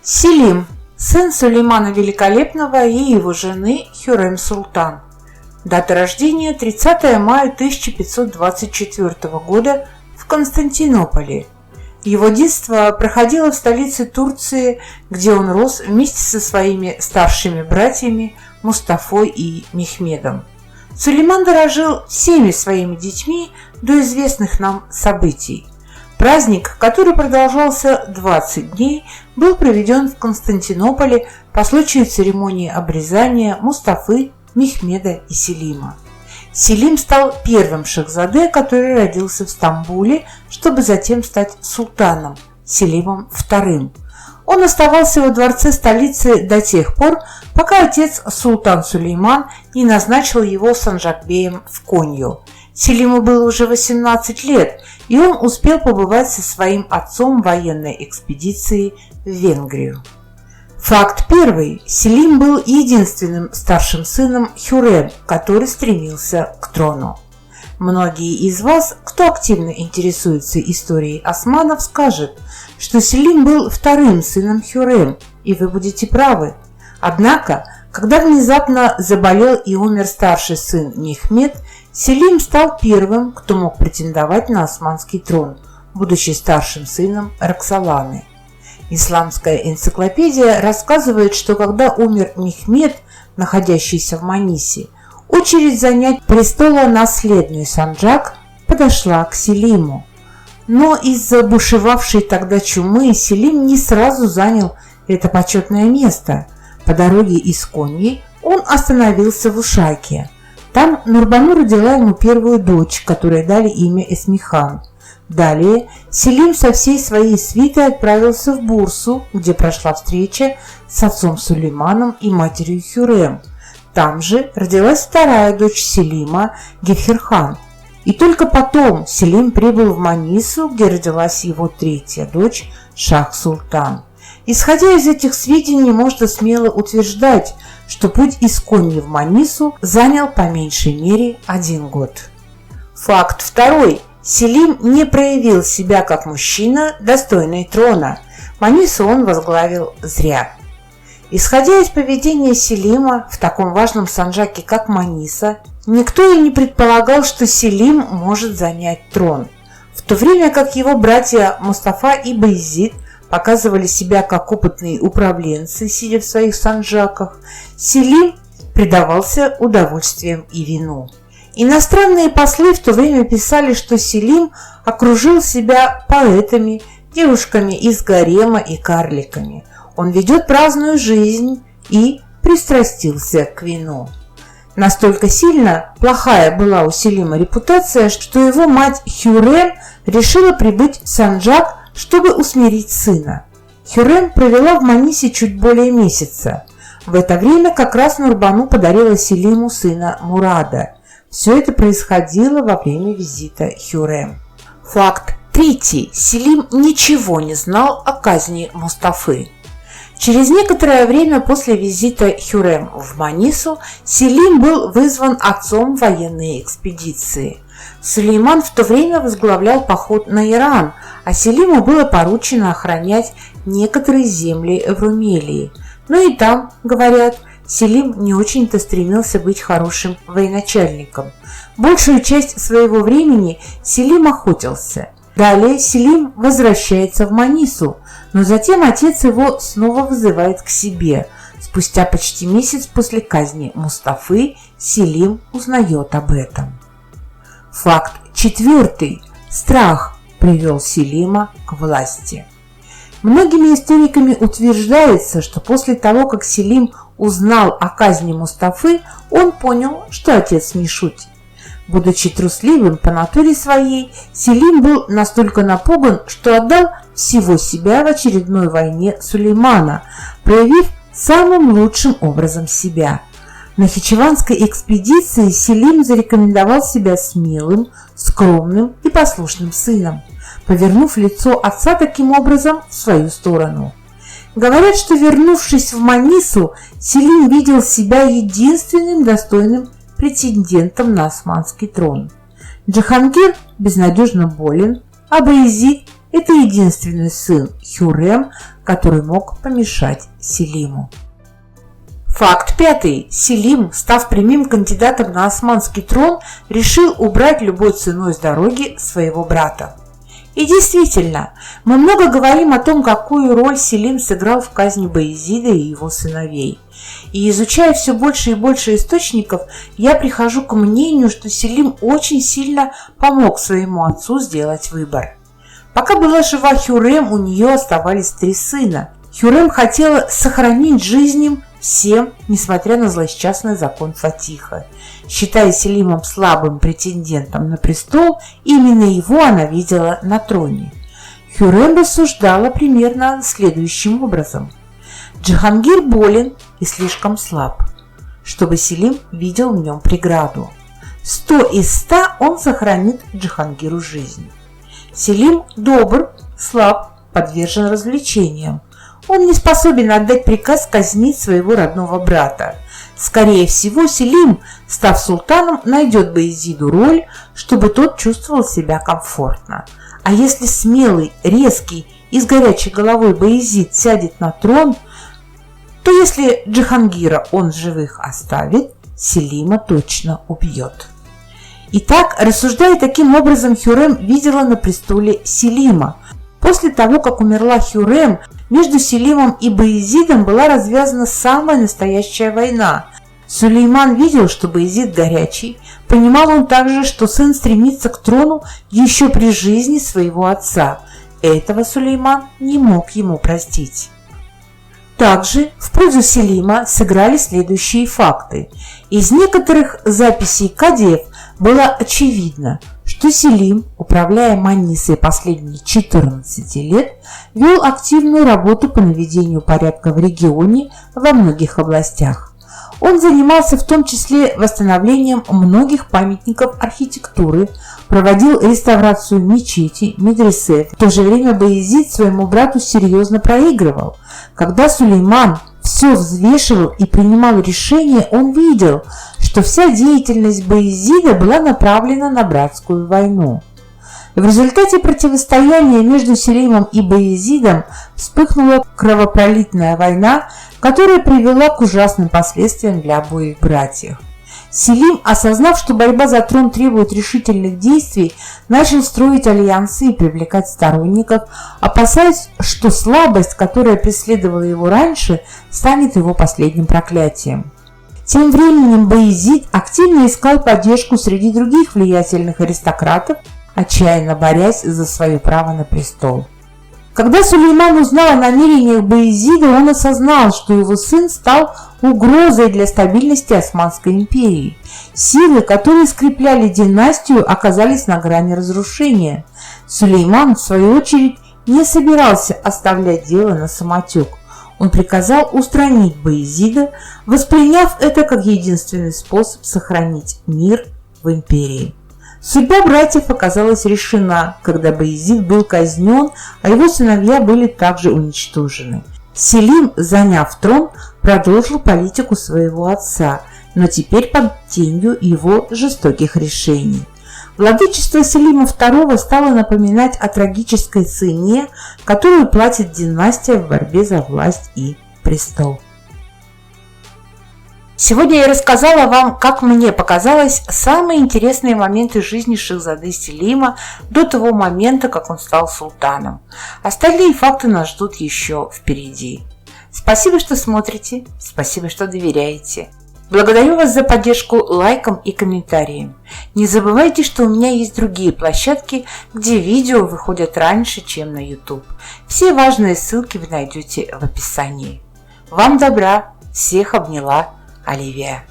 Селим, сын Сулеймана Великолепного и его жены Хюррем Султан. Дата рождения 30 мая 1524 года в Константинополе. Его детство проходило в столице Турции, где он рос вместе со своими старшими братьями Мустафой и Мехмедом. Сулейман дорожил всеми своими детьми до известных нам событий. Праздник, который продолжался 20 дней, был проведен в Константинополе по случаю церемонии обрезания Мустафы, Мехмеда и Селима. Селим стал первым шахзаде, который родился в Стамбуле, чтобы затем стать султаном, Селимом II. Он оставался во дворце столицы до тех пор, пока отец султан Сулейман не назначил его санджакбеем в Конью. Селиму было уже 18 лет, и он успел побывать со своим отцом в военной экспедиции в Венгрию. Факт первый. Селим был единственным старшим сыном Хюррем, который стремился к трону. Многие из вас, кто активно интересуется историей османов, скажут, что Селим был вторым сыном Хюррем, и вы будете правы. Однако, когда внезапно заболел и умер старший сын Мехмед, Селим стал первым, кто мог претендовать на османский трон, будучи старшим сыном Роксоланы. Исламская энциклопедия рассказывает, что когда умер Мехмед, находящийся в Манисе, очередь занять престолонаследный санджак подошла к Селиму. Но из-за бушевавшей тогда чумы Селим не сразу занял это почетное место. По дороге из Коньи он остановился в Ушаке. Там Нурбану родила ему первую дочь, которой дали имя Эсмихан. Далее Селим со всей своей свитой отправился в Бурсу, где прошла встреча с отцом Сулейманом и матерью Хюррем. Там же родилась вторая дочь Селима, Гефхирхан. И только потом Селим прибыл в Манису, где родилась его третья дочь Шах-Султан. Исходя из этих сведений, можно смело утверждать, что путь из Коньи в Манису занял по меньшей мере 1 год. Факт второй. Селим не проявил себя как мужчина, достойный трона. Манису он возглавил зря. Исходя из поведения Селима в таком важном санджаке, как Маниса, никто и не предполагал, что Селим может занять трон. В то время как его братья Мустафа и Баязид показывали себя как опытные управленцы, сидя в своих санджаках, Селим предавался удовольствиям и вину. Иностранные послы в то время писали, что Селим окружил себя поэтами, девушками из гарема и карликами. Он ведет праздную жизнь и пристрастился к вину. Настолько сильно плохая была у Селима репутация, что его мать Хюррем решила прибыть в санджак, чтобы усмирить сына. Хюррем провела в Манисе чуть более месяца. В это время как раз Нурбану подарила Селиму сына Мурада. Все это происходило во время визита Хюррем. Факт третий. Селим ничего не знал о казни Мустафы. Через некоторое время после визита Хюррем в Манису Селим был вызван отцом военной экспедиции. Сулейман в то время возглавлял поход на Иран, а Селиму было поручено охранять некоторые земли в Румелии. Но и там, говорят, Селим не очень-то стремился быть хорошим военачальником. Большую часть своего времени Селим охотился. Далее Селим возвращается в Манису, но затем отец его снова вызывает к себе. Спустя почти месяц после казни Мустафы Селим узнает об этом. Факт четвертый. Страх привел Селима к власти. Многими историками утверждается, что после того, как Селим узнал о казни Мустафы, он понял, что отец не шутит. Будучи трусливым по натуре своей, Селим был настолько напуган, что отдал всего себя в очередной войне Сулеймана, проявив самым лучшим образом себя. На Нахичеванской экспедиции Селим зарекомендовал себя смелым, скромным и послушным сыном, повернув лицо отца таким образом в свою сторону. Говорят, что, вернувшись в Манису, Селим видел себя единственным достойным претендентом на османский трон. Джахангир безнадежно болен, а Баязид Это единственный сын Хюррем, который мог помешать Селиму. Факт пятый. Селим, став прямым кандидатом на османский трон, решил убрать любой ценой с дороги своего брата. И действительно, мы много говорим о том, какую роль Селим сыграл в казни Баязида и его сыновей. И изучая все больше и больше источников, я прихожу к мнению, что Селим очень сильно помог своему отцу сделать выбор. Пока была жива Хюррем, у нее оставались 3 сына. Хюррем хотела сохранить жизнь им всем, несмотря на злосчастный закон Фатиха. Считая Селимом слабым претендентом на престол, именно его она видела на троне. Хюррем рассуждала примерно следующим образом. Джихангир болен и слишком слаб, чтобы Селим видел в нем преграду. 100 из 100 он сохранит Джихангиру жизнь. Селим добр, слаб, подвержен развлечениям. Он не способен отдать приказ казнить своего родного брата. Скорее всего, Селим, став султаном, найдет Баязиду роль, чтобы тот чувствовал себя комфортно. А если смелый, резкий и с горячей головой Баязид сядет на трон, то если Джихангира он в живых оставит, Селима точно убьет. Итак, рассуждая таким образом, Хюррем видела на престоле Селима. После того, как умерла Хюррем, между Селимом и Баязидом была развязана самая настоящая война. Сулейман видел, что Баязид горячий. Понимал он также, что сын стремится к трону еще при жизни своего отца. Этого Сулейман не мог ему простить. Также в пользу Селима сыграли следующие факты. Из некоторых записей кадиев было очевидно, что Селим, управляя Манисой последние 14 лет, вел активную работу по наведению порядка в регионе во многих областях. Он занимался в том числе восстановлением многих памятников архитектуры, проводил реставрацию мечетей, медресе. В то же время Баязид своему брату серьезно проигрывал. Когда Сулейман все взвешивал и принимал решения, он видел, что вся деятельность Баязида была направлена на братскую войну. В результате противостояния между Селимом и Баязидом вспыхнула кровопролитная война, которая привела к ужасным последствиям для обоих братьев. Селим, осознав, что борьба за трон требует решительных действий, начал строить альянсы и привлекать сторонников, опасаясь, что слабость, которая преследовала его раньше, станет его последним проклятием. Тем временем Баязид активно искал поддержку среди других влиятельных аристократов, отчаянно борясь за свое право на престол. Когда Сулейман узнал о намерениях Баязида, он осознал, что его сын стал угрозой для стабильности Османской империи. Силы, которые скрепляли династию, оказались на грани разрушения. Сулейман, в свою очередь, не собирался оставлять дело на самотек. Он приказал устранить Баязида, восприняв это как единственный способ сохранить мир в империи. Судьба братьев оказалась решена, когда Баязид был казнен, а его сыновья были также уничтожены. Селим, заняв трон, продолжил политику своего отца, но теперь под тенью его жестоких решений. Владычество Селима II стало напоминать о трагической цене, которую платит династия в борьбе за власть и престол. Сегодня я рассказала вам, как мне показалось, самые интересные моменты жизни Шахзады Селима до того момента, как он стал султаном. Остальные факты нас ждут еще впереди. Спасибо, что смотрите, спасибо, что доверяете. Благодарю вас за поддержку лайком и комментарием. Не забывайте, что у меня есть другие площадки, где видео выходят раньше, чем на YouTube. Все важные ссылки вы найдете в описании. Вам добра, всех обняла Оливия.